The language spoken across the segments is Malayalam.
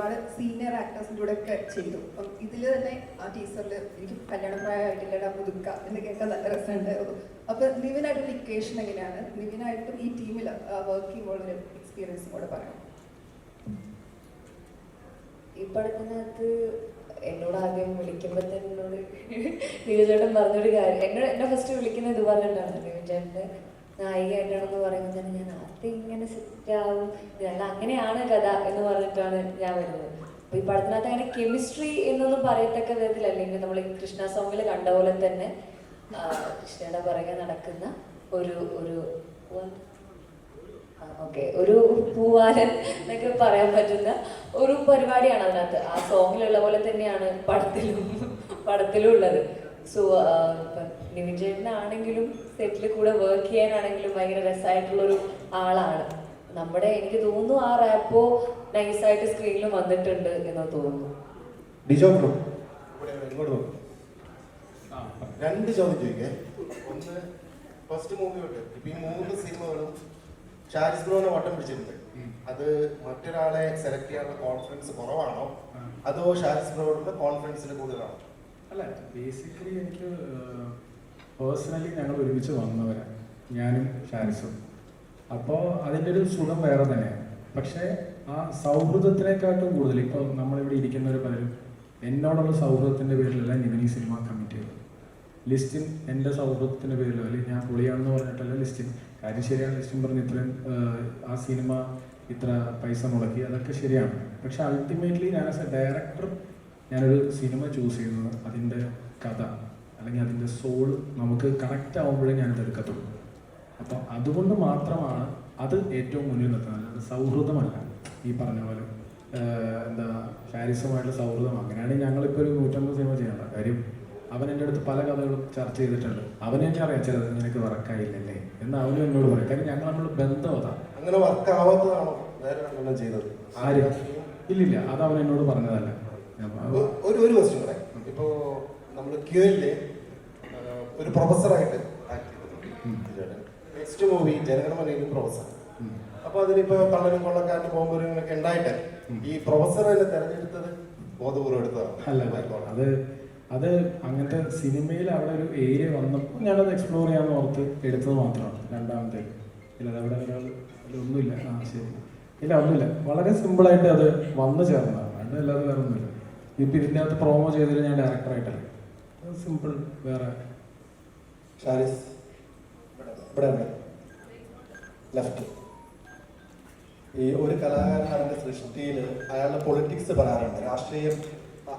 ഒരുപാട് സീനിയർ ആക്ടേഴ്സിൻ്റെ കൂടെ ഒക്കെ ചെയ്തു. അപ്പം ഇതിൽ തന്നെ ആ ടീച്ചറിൽ എനിക്ക് കല്യാണപ്രായമായിട്ടില്ലടാ പുതുക്ക എന്ന് കേൾക്കാൻ നല്ല രസമുണ്ടായിരുന്നു. അപ്പൊ നിവിനായിട്ടൊരു ഇക്വേഷൻ എങ്ങനെയാണ്, നിവിനായിട്ടും ഈ ടീമിൽ വർക്ക് ചെയ്യുമ്പോൾ ഒരു എക്സ്പീരിയൻസും കൂടെ പറയാം. ഈ പടത്തിനകത്ത് എന്നോട് ആദ്യം വിളിക്കുമ്പോൾ തന്നെ എന്നോട് നിവിചേട്ടൻ പറഞ്ഞൊരു കാര്യം, എന്നെ ഫസ്റ്റ് വിളിക്കുന്നത് ഇത് പറഞ്ഞിട്ടാണ്. നിവിചേട്ടൻ്റെ നായികയായിട്ടാണെന്ന് പറയുമ്പോൾ തന്നെ ഞാൻ ആദ്യം ഇങ്ങനെ സെറ്റാവും, ഇതല്ല അങ്ങനെയാണ് കഥ എന്ന് പറഞ്ഞിട്ടാണ് ഞാൻ വരുന്നത്. അപ്പോൾ ഈ പടത്തിനകത്ത് അങ്ങനെ കെമിസ്ട്രി എന്നൊന്നും പറയത്തക്ക വിധത്തിലല്ലെങ്കിൽ നമ്മൾ ഈ കൃഷ്ണ സോങ്ങിൽ കണ്ട പോലെ തന്നെ കൃഷ്ണയുടെ പുറകെ നടക്കുന്ന ഒരു ഒരു പൂവാലൻ എന്നൊക്കെ പറയാൻ പറ്റുന്ന ഒരു പരിപാടിയാണ് അതിനകത്ത്. ആ സോങ്ങിലുള്ള പോലെ തന്നെയാണ് പടത്തിലും ഉള്ളത്. സോ നിവിൻ ചേട്ടനാണെങ്കിലും സെറ്റിൽ കൂടെ വർക്ക് ചെയ്യാനാണെങ്കിലും ഭയങ്കര രസമായിട്ടുള്ളൊരു ആളാണ്. എനിക്ക് തോന്നുന്നു ആ റാപ്പോ നൈസായിട്ട് സ്ക്രീനിൽ വന്നിട്ടുണ്ട് എന്ന് തോന്നുന്നു. രണ്ട് ചോദ്യം ചോദിക്കേ. ഒന്ന്, ഫസ്റ്റ് മൂവി തൊട്ട് ഇപ്പൊ ഈ 3 സിനിമകളും ഷാരിസ് ബ്രോനെ വട്ടം പിടിച്ചിട്ടുണ്ട്. അത് മറ്റൊരാളെ സെലക്ട് ചെയ്യാനുള്ള കോൺഫിഡൻസ് കുറവാണോ, അതോ ഷാരിസ് ബ്രോയുടെ കോൺഫിഡൻസിൽ കൂടുതലാണോ? അല്ല, ബേസിക്കലി എനിക്ക് പേഴ്സണലി ഞങ്ങൾ ഒരുമിച്ച് വന്നവരാണ്, ഞാനും ഷാരിസും. അപ്പോൾ അതിൻ്റെ ഒരു സുഖം വേറെ തന്നെയാണ്. പക്ഷേ ആ സൗഹൃദത്തിനെക്കാട്ടും കൂടുതൽ ഇപ്പോൾ നമ്മളിവിടെ ഇരിക്കുന്നവർ പലരും എന്നോടുള്ള സൗഹൃദത്തിൻ്റെ പേരിലല്ല നിവിൻ ഈ സിനിമ കമ്മിറ്റ് ചെയ്തത്. ലിസ്റ്റിൻ എൻ്റെ സൗഹൃദത്തിൻ്റെ പേരിലോ അല്ലെങ്കിൽ ഞാൻ പൊളിയാണെന്ന് പറഞ്ഞിട്ടല്ല ലിസ്റ്റിൻ. കാര്യം ശരിയാണ്, ലിസ്റ്റിൻ പറഞ്ഞ് ഇത്രയും ആ സിനിമ ഇത്ര പൈസ മുടക്കി, അതൊക്കെ ശരിയാണ്. പക്ഷെ അൾട്ടിമേറ്റ്ലി ഞാൻ ആസ് എ ഡയറക്ടർ ഞാനൊരു സിനിമ ചൂസ് ചെയ്യുന്നത് അതിൻ്റെ കഥ അല്ലെങ്കിൽ അതിൻ്റെ സോൾ നമുക്ക് കണക്റ്റ് ആകുമ്പോഴേ ഞാനത് എടുക്കത്തുള്ളൂ. അപ്പം അതുകൊണ്ട് മാത്രമാണ് അത് ഏറ്റവും മുന്നിൽ നിർത്തുന്നത്. അല്ലാതെ സൗഹൃദമല്ല ഈ പറഞ്ഞ പോലെ ഷാരിസുമായിട്ടുള്ള സൗഹൃദം. അങ്ങനെയാണെങ്കിൽ ഞങ്ങളിപ്പോൾ ഒരു 150 സിനിമ ചെയ്യണ്ട കാര്യം. അവൻ എൻ്റെ അടുത്ത് പല കഥകളും ചർച്ച ചെയ്തിട്ടുണ്ട്. അവനെന്നെ അറിയാം ചിലത് നിനക്ക് വർക്കായില്ലല്ലേ എന്ന് അവനും എന്നോട് പറയും. കാര്യം ഞങ്ങൾ നമ്മൾ ബന്ധം അതാണ്. അങ്ങനെ വർക്കാവാത്തതാണോ വേറെ ചെയ്തത്? ആര്? ഇല്ലില്ല, അത് അവൻ എന്നോട് പറഞ്ഞതല്ല. ഒരു ക്വസ്റ്റ്യൻ പറയാം. ഇപ്പോ നമ്മൾ ക്യൂരിലെ ഒരു പ്രൊഫസറായിട്ട് ആക്ട് ചെയ്തിട്ടുണ്ട്. നെക്സ്റ്റ് മൂവി ജനഗണമനയിലും പ്രൊഫസർ. അപ്പൊ അതിലിപ്പോ കള്ളനും കൊള്ളക്കാരനും ബോംബെറിയൊക്കെ ഉണ്ടായിട്ട് ഈ പ്രൊഫസർ തന്നെ തെരഞ്ഞെടുത്തത് ബോധപൂർവ്വം എടുത്തതാണ്. അത് അങ്ങനത്തെ സിനിമയിൽ അവിടെ ഒരു ഏരിയ വന്നപ്പോൾ ഞാനത് എക്സ്പ്ലോർ ചെയ്യാമെന്ന് ഓർത്ത് എടുത്തത് മാത്രമാണ്. രണ്ടാമത്തെ ഇല്ല, അവിടെ ഒന്നുമില്ല. ശരി, ഇല്ല ഒന്നുമില്ല. വളരെ സിമ്പിളായിട്ട് അത് വന്നു ചേർന്നതാണ്. അല്ലാതെ വേറെ ഒന്നുമില്ല. ഇപ്പം ഇതിൻ്റെ അകത്ത് പ്രോമോ ചെയ്തിട്ട് ഞാൻ ഡയറക്ടറായിട്ടല്ല, സിമ്പിൾ. വേറെ ഷാരിസ് ഇവിടെ ലെഫ്റ്റ്. ഈ ഒരു കലാകാരൻ അവൻ്റെ സൃഷ്ടിയിൽ അയാളുടെ പൊളിറ്റിക്സ് പറയാറുണ്ട്, രാഷ്ട്രീയം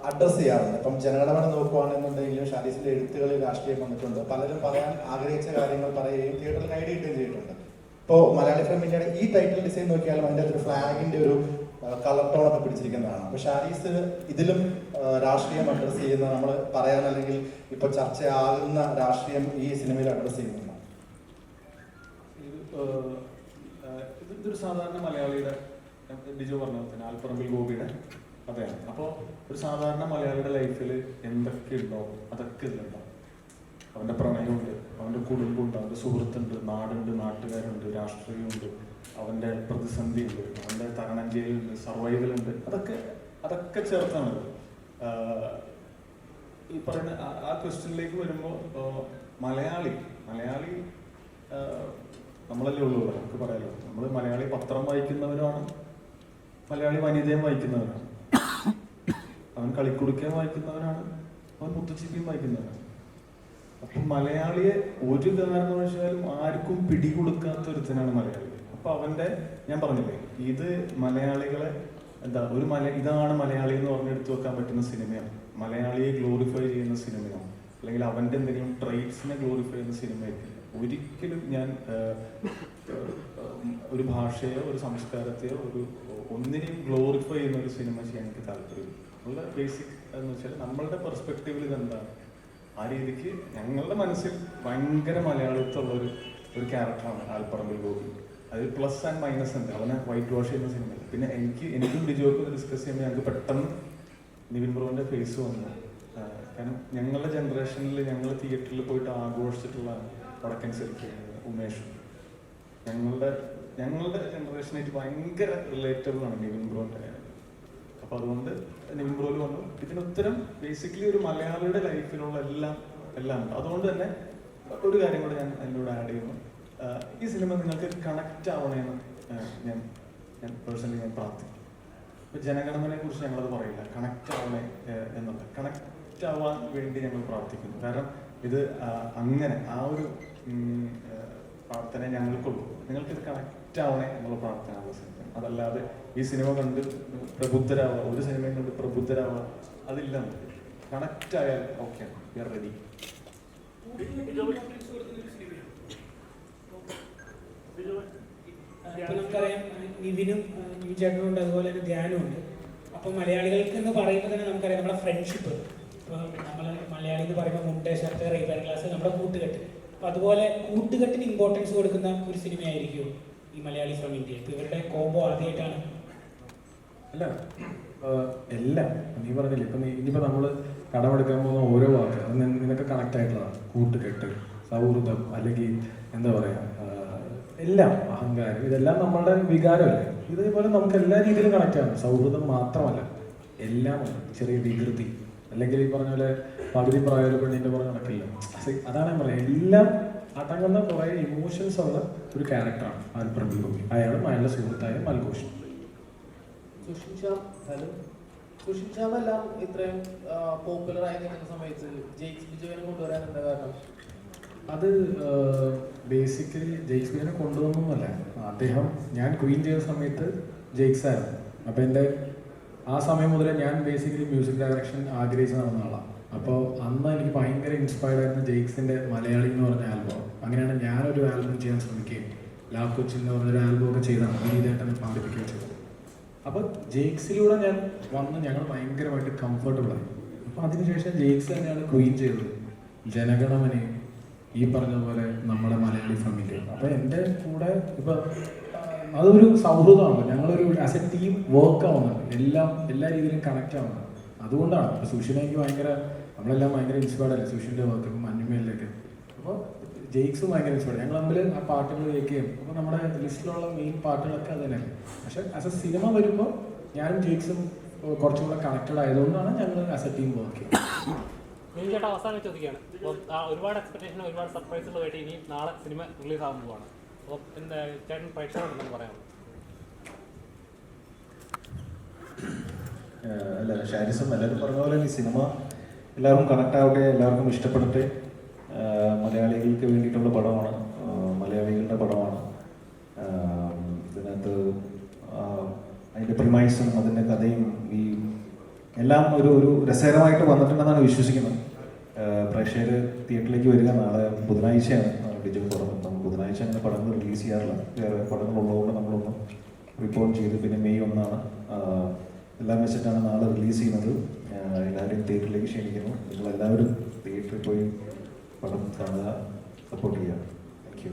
അഡ്രസ്സ് ചെയ്യാറുണ്ട്. ഇപ്പം ജനഗണമന നോക്കുകയാണെന്നുണ്ടെങ്കിലും ഷാരിസിന്റെ എഴുത്തുകളിൽ രാഷ്ട്രീയം വന്നിട്ടുണ്ട്. പലരും പറയാൻ ആഗ്രഹിച്ച കാര്യങ്ങൾ പറയുകയും തിയേറ്ററിൽ ഗൈഡ് ചെയ്യുകയും ചെയ്തിട്ടുണ്ട്. ഇപ്പോൾ മലയാളി ഫിലിം ഇന്ത്യയുടെ ഈ ടൈറ്റിൽ ഡിസൈൻ നോക്കിയാലും അതിൻ്റെ അകത്തൊരു ഫ്ലാഗിന്റെ ഒരു കളർ ടോണൊക്കെ പിടിച്ചിരിക്കുന്നതാണ്. അപ്പോൾ ഷാരിസ് ഇതിലും രാഷ്ട്രീയം അഡ്രസ്സ് ചെയ്യുന്ന, നമ്മൾ പറയാൻ അല്ലെങ്കിൽ ഇപ്പൊ ചർച്ചയാകുന്ന രാഷ്ട്രീയം ഈ സിനിമയിൽ അഡ്രസ്സ് ചെയ്യുന്നുണ്ട്. ഇതൊരു സാധാരണ മലയാളിയുടെ, ബിജു പറഞ്ഞ തന്നെ ആൽപ്പറമ്പിൽ ഗോപിയുടെ കഥയാണ്. അപ്പോൾ ഒരു സാധാരണ മലയാളിയുടെ ലൈഫിൽ എന്തൊക്കെ ഉണ്ടാവും അതൊക്കെ ഇതിലുണ്ടാവും. അവൻ്റെ പ്രണയമുണ്ട്, അവൻ്റെ കുടുംബമുണ്ട്, അവൻ്റെ സുഹൃത്തുണ്ട്, നാടുണ്ട്, നാട്ടുകാരുണ്ട്, രാഷ്ട്രീയമുണ്ട്, അവൻ്റെ പ്രതിസന്ധിയുണ്ട്, അവൻ്റെ തരണം ചെയ്യലുണ്ട്, സർവൈവലുണ്ട്. അതൊക്കെ ചേർത്താണ് ഈ പറയുന്ന ആ ക്വസ്റ്റ്യനിലേക്ക് വരുമ്പോൾ മലയാളി നമ്മളല്ലേ ഉള്ളൂ, നമുക്ക് പറയാലോ. നമ്മൾ മലയാളി പത്രം വായിക്കുന്നവരാണ്, മലയാളി വനിതയും വായിക്കുന്നവരാണ്, അവൻ കളിക്കുടുക്കയും വായിക്കുന്നവനാണ്, അവൻ മുത്തുച്ചിപ്പിയും വായിക്കുന്നവനാണ്. അപ്പം മലയാളിയെ ഒരു കാരണവശാലും ആർക്കും പിടികൊടുക്കാത്ത ഒരുത്തനാണ് മലയാളി. അപ്പൊ ഞാൻ പറഞ്ഞില്ലേ, ഇത് മലയാളികളെ ഇതാണ് മലയാളി എന്ന് പറഞ്ഞെടുത്ത് വെക്കാൻ പറ്റുന്ന സിനിമയാണ്. മലയാളിയെ ഗ്ലോറിഫൈ ചെയ്യുന്ന സിനിമയാണ്. അല്ലെങ്കിൽ അവൻ്റെ എന്തെങ്കിലും ട്രൈറ്റ്സിനെ ഗ്ലോറിഫൈ ചെയ്യുന്ന സിനിമയായിരിക്കില്ല. ഒരിക്കലും ഞാൻ ഒരു ഭാഷയോ ഒരു സംസ്കാരത്തെയോ ഒന്നിനെയും ഗ്ലോറിഫൈ ചെയ്യുന്ന ഒരു സിനിമ ചെയ്യാൻ എനിക്ക് താല്പര്യമില്ല. ഉള്ള ബേസിക് എന്ന് വെച്ചാൽ നമ്മളുടെ പെർസ്പെക്റ്റീവിൽ ഇതെന്താണ്, ആ രീതിക്ക് ഞങ്ങളുടെ മനസ്സിൽ ഭയങ്കര മലയാളിത്തമുള്ള ഒരു ക്യാരക്ടറാണ് ആൽപ്പറമ്പിൽ ഗോപി. അത് പ്ലസ് ആൻഡ് മൈനസ് ഉണ്ട്. അവനെ വൈറ്റ് വാഷ് ചെയ്യുന്ന സിനിമയിൽ. പിന്നെ എനിക്കും ബിജുവൊക്കെ ഡിസ്കസ് ചെയ്യുമ്പോൾ ഞങ്ങൾക്ക് പെട്ടെന്ന് നിവിൻ ബ്രോന്റെ ഫേസ് വന്നു. കാരണം ഞങ്ങളുടെ ജനറേഷനിൽ ഞങ്ങൾ തിയേറ്ററിൽ പോയിട്ട് ആഘോഷിച്ചിട്ടുള്ള വടക്കൻ സെൽഫി ഉമേഷ്, ഞങ്ങളുടെ ജനറേഷനായിട്ട് ഭയങ്കര റിലേറ്റബിൾ ആണ് നിവിൻ ബ്രോന്റെ. അപ്പോൾ അതുകൊണ്ട് നിവിൻ ബ്രോയിൽ വന്നു. ഇതിന് ഉത്തരം ബേസിക്കലി ഒരു മലയാളിയുടെ ലൈഫിലുള്ള എല്ലാം ഉണ്ട്. അതുകൊണ്ട് തന്നെ ഒരു കാര്യം കൂടെ ഞാൻ അതിലൂടെ ആഡ് ചെയ്യുന്നു. ഈ സിനിമ നിങ്ങൾക്ക് കണക്റ്റ് ആവണേന്ന് ഞാൻ പേഴ്സണലി ഞാൻ പ്രാർത്ഥിക്കും. ഇപ്പോൾ ജനഗണമനെ കുറിച്ച് ഞങ്ങളത് പറയില്ല, കണക്റ്റ് ആവണേ എന്നുള്ള കണക്റ്റ് ആവാൻ വേണ്ടി ഞങ്ങൾ പ്രാർത്ഥിക്കുന്നു. കാരണം ഇത് അങ്ങനെ ആ ഒരു പ്രാർത്ഥന ഞങ്ങൾക്കുള്ളൂ. നിങ്ങൾക്കിത് കണക്റ്റ് ആവണേ എന്നുള്ള പ്രാർത്ഥനയാണ് സിനിമ. അതല്ലാതെ ഈ സിനിമ കണ്ട് പ്രബുദ്ധരാവുക, ഒരു സിനിമയും കണ്ട് പ്രബുദ്ധരാവുക, അതില്ല. നമുക്ക് കണക്റ്റ് ആയാൽ ഓക്കെ, വി ആർ റെഡി. ഇപ്പൊ നമുക്കറിയാം നിവിനും നിവിൻ ചേട്ടനും ഉണ്ട്, അതുപോലെ തന്നെ ധ്യാനും ഉണ്ട്. അപ്പൊ മലയാളികൾക്ക് എന്ന് പറയുമ്പോൾ തന്നെ നമുക്കറിയാം നമ്മുടെ ഫ്രണ്ട്ഷിപ്പ്. ഇപ്പൊ നമ്മൾ മലയാളി എന്ന് പറയുമ്പോൾ മുണ്ട്, ഷർട്ട്, റൈബാൻ ക്ലാസ്, നമ്മുടെ കൂട്ടുകെട്ട്. അപ്പൊ അതുപോലെ കൂട്ടുകെട്ടിന് ഇമ്പോർട്ടൻസ് കൊടുക്കുന്ന ഒരു സിനിമയായിരിക്കും ഈ മലയാളി ഫ്രം ഇന്ത്യ. ഇപ്പൊ ഇവരുടെ കോംബോ ആദ്യമായിട്ടാണ്. അല്ല, എല്ലാം നീ പറഞ്ഞില്ലേ, ഇപ്പം ഇനിയിപ്പോൾ നമ്മൾ കടമെടുക്കാൻ പോകുന്ന ഓരോ വാക്ക് അത് നിനക്ക് കണക്റ്റ് ആയിട്ടുള്ളതാണ്. കൂട്ടുകെട്ട്, സൗഹൃദം, അല്ലെങ്കിൽ എന്താ പറയുക, എല്ലാം അഹങ്കാരം, ഇതെല്ലാം നമ്മളുടെ വികാരമല്ലേ. ഇതേപോലെ നമുക്ക് എല്ലാ രീതിയിലും കണക്റ്റ് ആണ്. സൗഹൃദം മാത്രമല്ല, എല്ലാം ചെറിയ വികൃതി, അല്ലെങ്കിൽ ഈ പറഞ്ഞ പോലെ പകുതി പ്രായ പെണ്ണിൻ്റെ പറഞ്ഞ കണക്കില്ല. അതാണ് ഞാൻ പറയുന്നത്, എല്ലാം അടങ്ങുന്ന കുറേ ഇമോഷൻസ് ഉള്ള ഒരു ക്യാരക്ടറാണ് ആൽഫ്രഡ് ഗോപി. അയാളും അയാളുടെ സുഹൃത്തായ മൽഘോഷ്. സുഷിൻ ശ്യാം എല്ലാം ഇത്രയും പോപ്പുലർ ആയി നിൽക്കുന്ന സമയത്ത് ജെയ്ക്സ് ബിജോയിനെ കൊണ്ടുവരാൻ എന്താ കാരണം? അത് ബേസിക്കലി ജെയ്ക്സ് ബിജോയിനെ കൊണ്ടുവന്നൊന്നുമല്ല. അദ്ദേഹം ഞാൻ ക്വീൻ ചെയ്ത സമയത്ത് ജെയ്ക്സ് ആയിരുന്നു. അപ്പം എൻ്റെ ആ സമയം മുതലേ ഞാൻ ബേസിക്കലി മ്യൂസിക് ഡയറക്ഷൻ ആഗ്രഹിച്ച് നടന്ന ആളാണ്. അപ്പോൾ അന്ന് എനിക്ക് ഭയങ്കര ഇൻസ്പയർഡ് ആയിരുന്നു ജെയ്ക്സിൻ്റെ മലയാളി എന്ന് പറഞ്ഞ ആൽബം. അങ്ങനെയാണ് ഞാനൊരു ആൽബം ചെയ്യാൻ ശ്രമിക്കുകയും ലാ കൊച്ചിൻ എന്ന് പറഞ്ഞൊരു ആൽബം ഒക്കെ ചെയ്താണ് ഗീതേട്ടനെ പാടിപ്പിക്കുകയും ചെയ്തത്. അപ്പോൾ ജെയ്ക്സിലൂടെ ഞാൻ വന്ന് ഞങ്ങൾ ഭയങ്കരമായിട്ട് കംഫർട്ടബിളായി. അപ്പോൾ അതിനുശേഷം ജെയ്ക്സ് തന്നെയാണ് ക്വീൻ ചെയ്തത്, ജനഗണമനെ, ഈ പറഞ്ഞ പോലെ നമ്മുടെ മലയാളി ഫ്രം ഇന്ത്യ. അപ്പോൾ എൻ്റെ കൂടെ ഇപ്പോൾ അതൊരു സൗഹൃദമാണ്. ഞങ്ങളൊരു ആസ് എ ടീം വർക്ക് ആവുന്നുണ്ട്, എല്ലാ രീതിയിലും കണക്റ്റ് ആവുന്നുണ്ട്. അതുകൊണ്ടാണ് ഇപ്പോൾ സുഷിനെ എനിക്ക് നമ്മളെല്ലാം ഭയങ്കര ഇൻസ്പയർഡ് അല്ലേ സുഷിൻ്റെ വർക്ക്, മഞ്ഞുമേലിലേക്ക്. അപ്പോൾ ജെയ്ക്സും ഭയങ്കര ഇൻസ്പയർഡ്. ഞങ്ങൾ തമ്മിൽ ആ പാട്ടുകൾ കേൾക്കുകയും അപ്പോൾ നമ്മുടെ ലിസ്റ്റിലുള്ള മെയിൻ പാട്ടുകളൊക്കെ അത് തന്നെയാണ്. പക്ഷേ ആസ് എ സിനിമ വരുമ്പോൾ ഞാനും ജെയ്ക്സും കുറച്ചും കൂടെ കണക്റ്റഡ് ആയതുകൊണ്ടാണ് ഞങ്ങൾ ആസ് എ ടീം വർക്ക് ചെയ്യുന്നത്. ചേട്ടാ അവസാനം ചോദിക്കുകയാണ്. അപ്പോൾ ഒരുപാട് എക്സ്പെക്ടേഷൻ, ഒരുപാട് സർപ്രൈസുകളുമായിട്ട് ഇനി നാളെ സിനിമ റിലീസ് ആകാൻ പോവാണ്. അപ്പോൾ എന്താ ചേട്ടൻ പ്രേക്ഷകരുണ്ടെന്ന് പറയാമോ? അല്ല, ഷാരിസും എല്ലാവരും പറഞ്ഞ പോലെ ഈ സിനിമ എല്ലാവർക്കും കണക്റ്റ് ആവട്ടെ, എല്ലാവർക്കും ഇഷ്ടപ്പെടട്ടെ. മലയാളികൾക്ക് വേണ്ടിയിട്ടുള്ള പടമാണ്, മലയാളികളുടെ പടമാണ്. ഇതിനകത്ത് അതിൻ്റെ പ്രിമൈസും അതിൻ്റെ കഥയും ഈ എല്ലാം ഒരു രസകരമായിട്ട് വന്നിട്ടുണ്ടെന്നാണ് വിശ്വസിക്കുന്നത്. പ്രേക്ഷകർ തിയേറ്ററിലേക്ക് വരിക. നാളെ ബുധനാഴ്ചയാണ് ഡിജോ പടം. നമ്മൾ ബുധനാഴ്ച അങ്ങനെ പടങ്ങൾ റിലീസ് ചെയ്യാറില്ല, വേറെ പടങ്ങളുള്ളതുകൊണ്ട് നമ്മളൊന്ന് റിപ്പോർട്ട് ചെയ്ത്. പിന്നെ മെയ് 1 എല്ലാം വെച്ചിട്ടാണ് നാളെ റിലീസ് ചെയ്യുന്നത്. എല്ലാവരെയും തിയേറ്ററിലേക്ക് ക്ഷണിക്കുന്നു. നിങ്ങളെല്ലാവരും തിയേറ്ററിൽ പോയി പടം കാണുക, സപ്പോർട്ട് ചെയ്യുക. Thank you.